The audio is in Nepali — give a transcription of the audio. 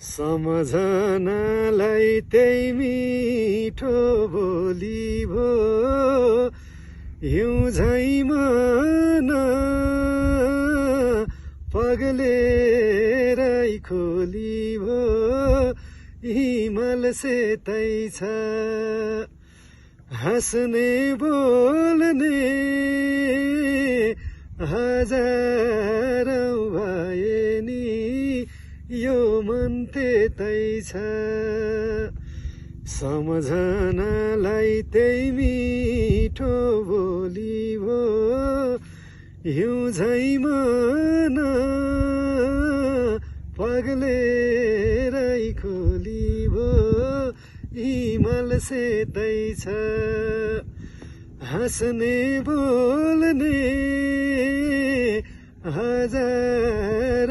सम्झनालाई त्यही मिठो बोली भो हिउँ झैँ मन पगलेरै खोली भो हिमाल सेतै छ हाँस्ने बोल्ने हजारौं भए नि यो मन त्यतै छ सम्झनालाई त्यही मिठो बोली भो हिउँ झैँ मन पगलेरै खोली भो हिमाल सेतै छ हाँस्ने बोल्ने हजार